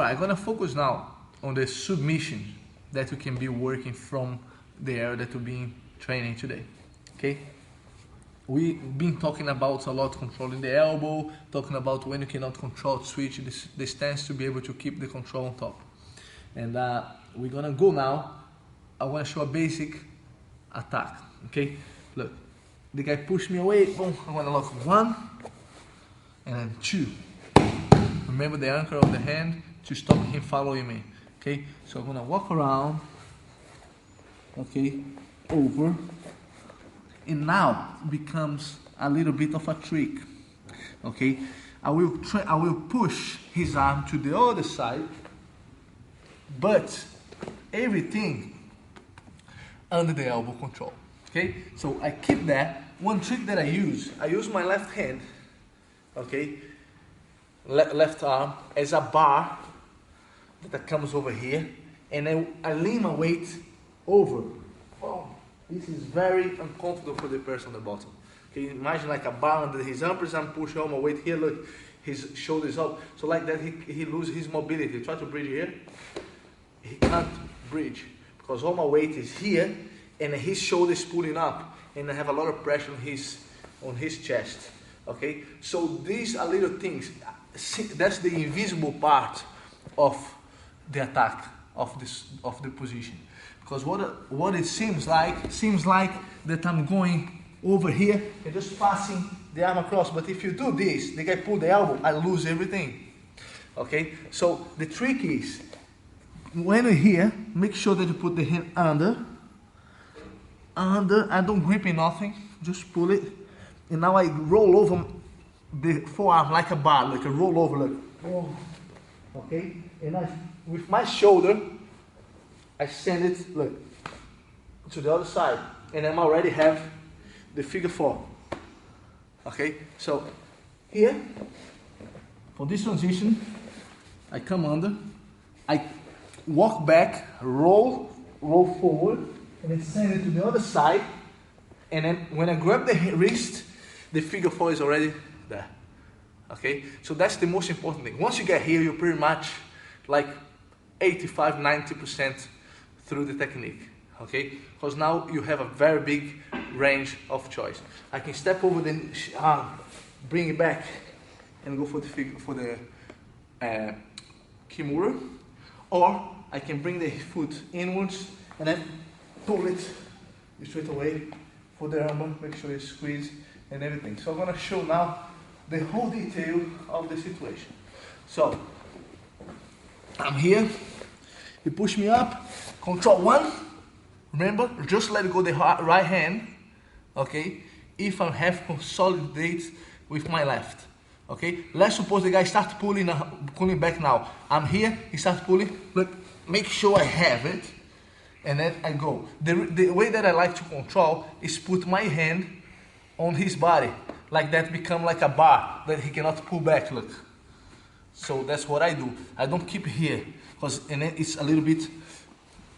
I'm gonna focus now on the submission that you can be working from the area that we've been training today. Okay? We've been talking about a lot controlling the elbow, talking about when you cannot control switch the stance to be able to keep the control on top. And we're gonna go now. I wanna show a basic attack. Okay? Look, the guy pushed me away. Boom! I'm gonna lock 1 and then 2. Remember the anchor of the hand to stop him following me. Okay? So I'm gonna walk around. Okay? Over. And now becomes a little bit of a trick. Okay? I will push his arm to the other side, but everything under the elbow control. Okay? So I keep that. One trick that I use my left hand, okay, left arm as a bar that comes over here, and then I lean my weight over. Oh, this is very uncomfortable for the person on the bottom. Okay, imagine like a bar under his armpits. I'm pushing all my weight here. Look, his shoulders up. So like that, he loses his mobility. Try to bridge here. He can't bridge because all my weight is here, and his shoulders pulling up, and I have a lot of pressure on his chest. Okay, so these are little things. That's the invisible part of the attack of the position. Because what it seems like that I'm going over here and just passing the arm across. But if you do this, the guy pull the elbow, I lose everything. Okay, so the trick is when you're here, make sure that you put the hand under. I don't grip in nothing, just pull it. And now I roll over the forearm like a bar, like a roll over, like, oh. Okay? And with my shoulder, I send it, look, to the other side. And I already have the figure 4. Okay? So, here, for this transition, I come under, I walk back, roll forward, and then send it to the other side. And then when I grab the wrist, the figure 4 is already there. Okay? So that's the most important thing. Once you get here, you're pretty much like 85-90% through the technique. Okay? Because now you have a very big range of choice. I can step over the arm, bring it back, and go for the Kimura. Or I can bring the foot inwards and then pull it straight away for the armbar, make sure you squeeze and everything. So I'm going to show now the whole detail of the situation. So I'm here, he pushed me up, control 1, remember, just let go the right hand, okay, if I have consolidate with my left, okay. Let's suppose the guy starts pulling back now. I'm here, he starts pulling, look, make sure I have it, and then I go. The way that I like to control is put my hand on his body, like that become like a bar that he cannot pull back, look. So that's what I do. I don't keep here, because and then it's a little bit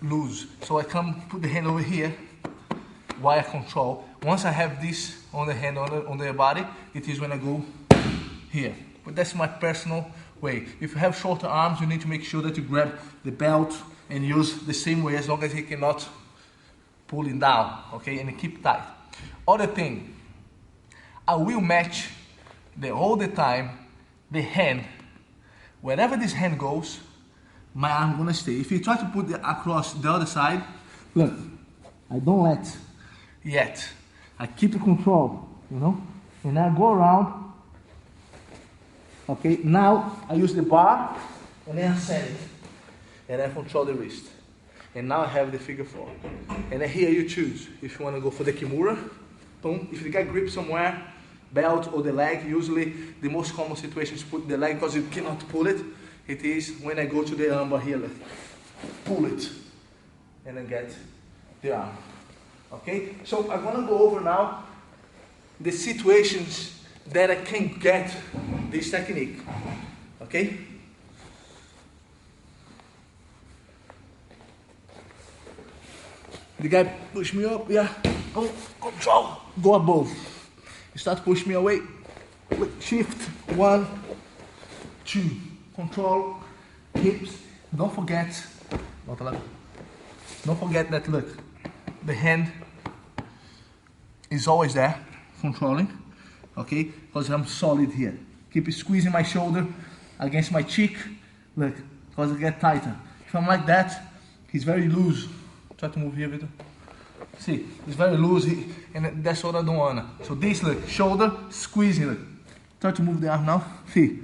loose. So I come put the hand over here while I control. Once I have this on the hand, on the body, it is when I go here. But that's my personal way. If you have shorter arms, you need to make sure that you grab the belt and use the same way, as long as he cannot pull it down, okay, and keep tight. Other thing, I will match all the time the hand. Wherever this hand goes, my arm gonna stay. If you try to put it across the other side, look, I don't let yet. I keep the control, you know, and I go around. Okay, now I use the bar and then I send it, and I control the wrist. And now I have the figure 4. And then here you choose if you want to go for the Kimura. Boom. If the guy grips somewhere, belt or the leg, usually the most common situation is put the leg because you cannot pull it. It is when I go to the armbar here, like, pull it, and then get the arm. Okay, so I'm gonna go over now the situations that I can get this technique. Okay? The guy push me up, yeah, oh, control, go above. He starts push me away, shift, 1, 2, control, hips. Don't forget that, look, the hand is always there, controlling, okay? Because I'm solid here. Keep squeezing my shoulder against my cheek, look, because it gets tighter. If I'm like that, he's very loose. Try to move here, Victor. See, he's very loose, and that's what I don't wanna. So this, look, shoulder, squeezing, look. Try to move the arm now, see.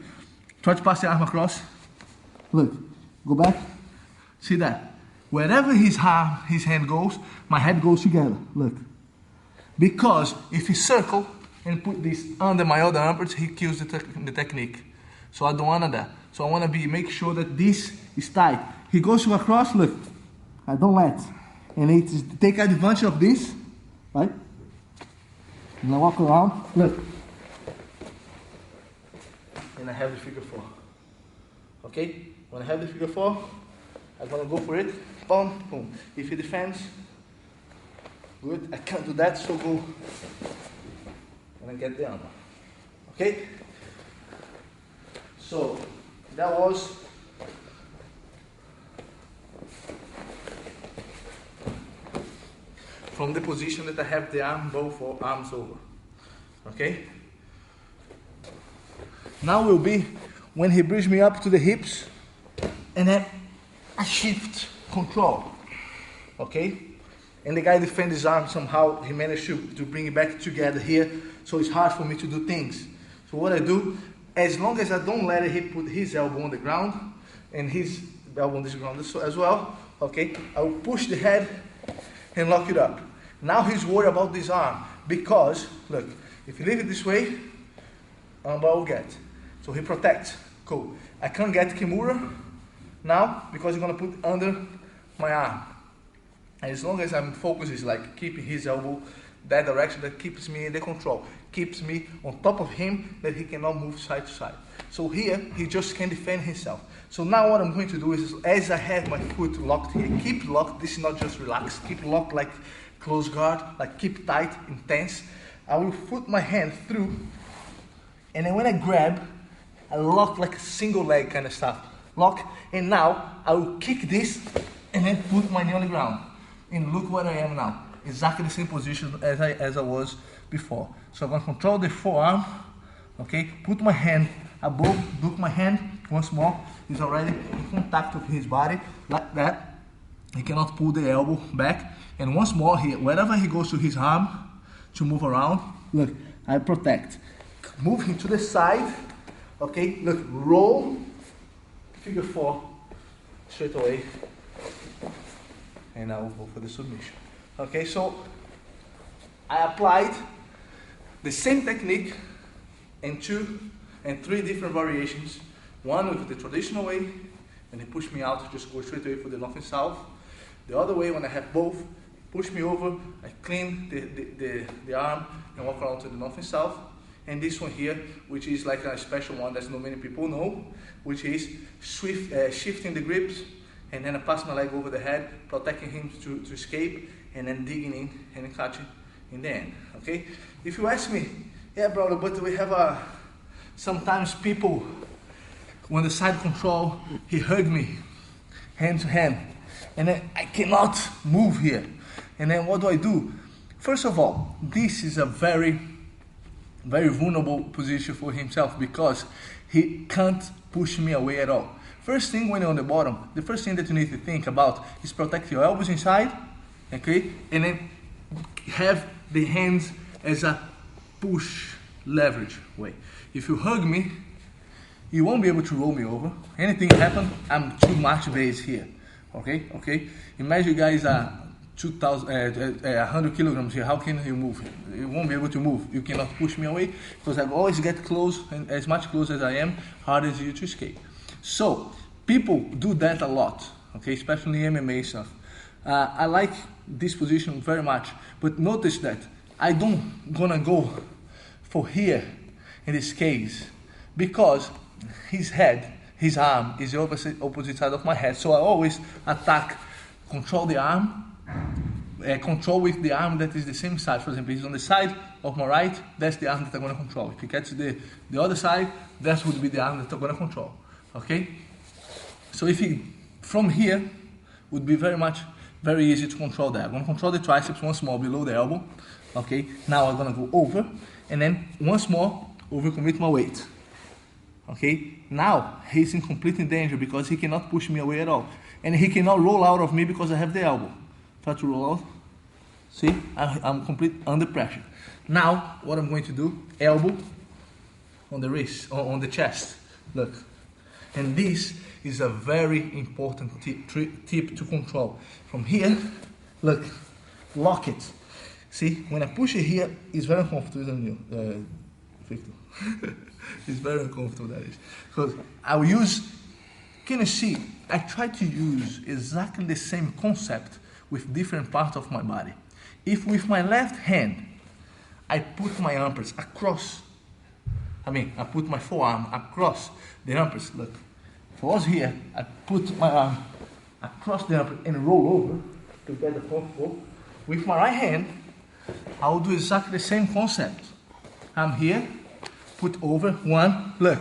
Try to pass the arm across. Look, go back, see that. Wherever his hand goes, my head goes together, look. Because if he circle and put this under my other armpits, he kills the technique. So I don't want that. So I want to make sure that this is tight. He goes to across, look, I don't let. And it's take advantage of this, right? And I walk around, look. And I have the figure 4. Okay? When I have the figure 4, I'm gonna go for it. Boom, boom. If he defends, good. I can't do that, so go and I get the armor. Okay? So that was from the position that I have the arm, both arms over. Okay? Now will be when he brings me up to the hips and then I shift control. Okay? And the guy defends his arm somehow. He managed to bring it back together here, so it's hard for me to do things. So what I do, as long as I don't let him put his elbow on the ground and his elbow on this ground as well, okay, I will push the head and lock it up. Now he's worried about this arm because, look, if you leave it this way, armbar will get. So he protects. Cool. I can't get Kimura now because he's going to put under my arm. And as long as I'm focused, is like keeping his elbow that direction, that keeps me in the control, keeps me on top of him, that he cannot move side to side. So here, he just can defend himself. So now what I'm going to do is, as I have my foot locked here, keep locked, this is not just relaxed, keep locked like close guard, like keep tight, intense. I will put my hand through, and then when I grab, I lock like a single leg kind of stuff. Lock, and now I will kick this, and then put my knee on the ground. And look where I am now. Exactly the same position as I was before. So I'm going to control the forearm, okay? Put my hand above, look my hand once more. He's already in contact with his body, like that. He cannot pull the elbow back. And once more here, wherever he goes to his arm to move around, look, I protect. Move him to the side, okay? Look, roll, figure 4, straight away. And I will go for the submission. Okay, so I applied the same technique in 2 and 3 different variations. One with the traditional way, and he pushed me out, just go straight away for the north and south. The other way, when I have both, push me over, I clean the arm and walk around to the north and south. And this one here, which is like a special one that not many people know, which is shifting the grips, and then I pass my leg over the head, protecting him to escape, and then digging in and catching in the end, okay? If you ask me, yeah, brother, but we have sometimes people, when the side control, he hug me, hand to hand, and then I cannot move here. And then what do? First of all, this is a very, very vulnerable position for himself because he can't push me away at all. First thing when you're on the bottom, the first thing that you need to think about is protect your elbows inside, okay? And then have the hands as a push leverage way. If you hug me, you won't be able to roll me over. Anything happen, I'm too much base here, okay? Imagine you guys are 100 kilograms here, how can you move? You won't be able to move. You cannot push me away because I always get close, and as much close as I am, harder is you to escape. So, people do that a lot, okay, especially MMA stuff. I like this position very much, but notice that I don't gonna go for here in this case because his head, his arm is the opposite side of my head. So I always attack, control the arm, control with the arm that is the same side. For example, he's on the side of my right, that's the arm that I'm gonna control. If he gets the other side, that would be the arm that I'm gonna control. Okay, So if he, from here, would be very easy to control that. I'm gonna control the triceps once more below the elbow. Okay, now I'm gonna go over, and then once more, overcommit my weight. Okay, now he's in complete danger because he cannot push me away at all. And he cannot roll out of me because I have the elbow. Try to roll out. See, I'm completely under pressure. Now, what I'm going to do, elbow on the wrist, on the chest. Look. And this is a very important tip to control. From here, look, lock it. See, when I push it here, it's very uncomfortable, isn't it, Victor? It's very uncomfortable, that is. Because I will use, can you see, I try to use exactly the same concept with different parts of my body. If with my left hand, I put my armpits across, I put my forearm across the armpits, look. If I was here, I put my arm across the armpit and roll over to get the comfortable. With my right hand, I will do exactly the same concept. I'm here, put over, one, look,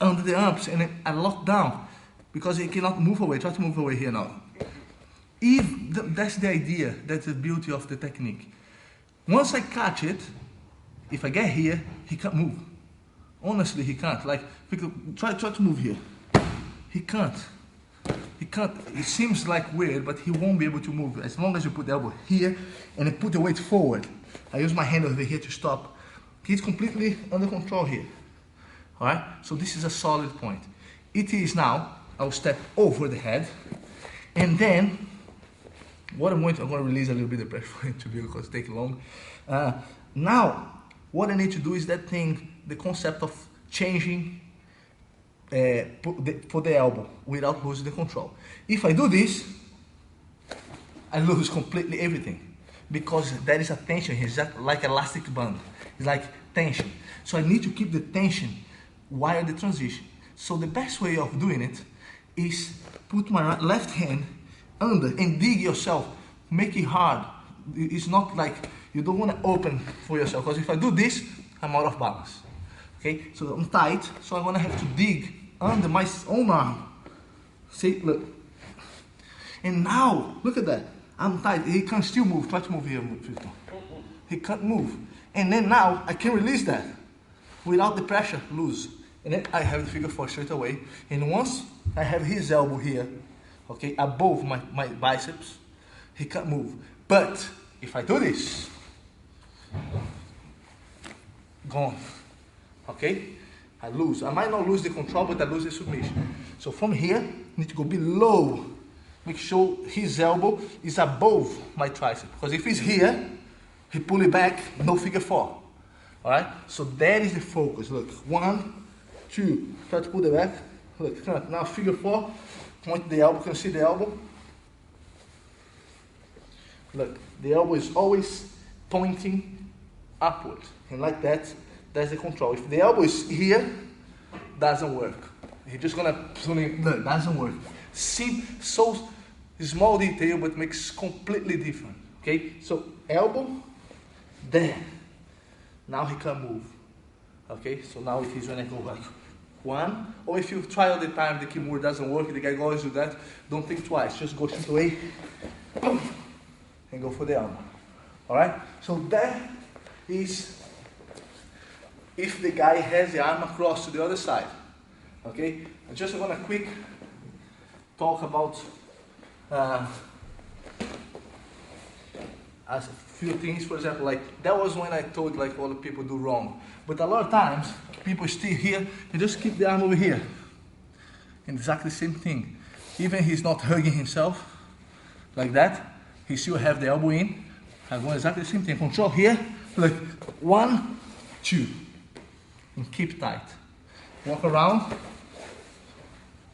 under the arms, and then I lock down because it cannot move away. Try to move away here now. That's the idea, that's the beauty of the technique. Once I catch it, if I get here, he can't move. Honestly, he can't. Like, try to move here. He can't. He can't. It seems like weird, but he won't be able to move as long as you put the elbow here and then put the weight forward. I use my hand over here to stop. He's completely under control here. All right. So this is a solid point. It is now. I'll step over the head, and then what I'm going to release a little bit of pressure for it to be because it takes long. Now, what I need to do is that thing, the concept of changing for the elbow without losing the control. If I do this, I lose completely everything because there is a tension here. It's like elastic band. It's like tension. So I need to keep the tension while the transition. So the best way of doing it is put my left hand under and dig yourself. Make it hard. It's not like you don't want to open for yourself because if I do this, I'm out of balance. Okay, so I'm tight, so I'm gonna have to dig under my own arm. See, look. And now, look at that. I'm tight. He can still move. Try to move here, Victor. He can't move. And then now I can release that without the pressure, loose. And then I have the figure four straight away. And once I have his elbow here, okay, above my biceps, he can't move. But if I do this, gone. Okay? I lose. I might not lose the control, but I lose the submission. So from here, I need to go below. Make sure his elbow is above my tricep. Because if he's here, he pull it back, no figure four. Alright? So that is the focus. Look, 1, 2. Try to pull it back. Look, now figure four. Point the elbow. Can you see the elbow? Look, the elbow is always pointing upward. And like that, that's the control. If the elbow is here, doesn't work. You're just gonna put it, no, doesn't work. See, so small detail, but makes completely different. Okay, so elbow, there. Now he can move. Okay, so now it is when I go back. 1, or if you try all the time, the Kimura doesn't work, the guy always do that, don't think twice, just go straight away, boom, and go for the elbow. Alright, so that is if the guy has the arm across to the other side. Okay, I just want to quick talk about a few things. For example, like that was when I told like all the people do wrong, but a lot of times people still here and just keep the arm over here, and exactly the same thing. Even he's not hugging himself like that, he still have the elbow in. I'm going exactly the same thing. Control here, like 1, 2, and keep tight. Walk around.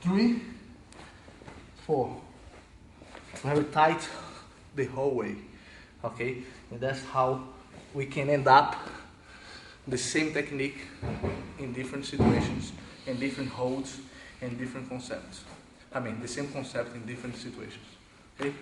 3, 4. Very tight the whole way. Okay, and that's how we can end up the same technique in different situations, in different holds, and different concepts. I mean, the same concept in different situations. Okay.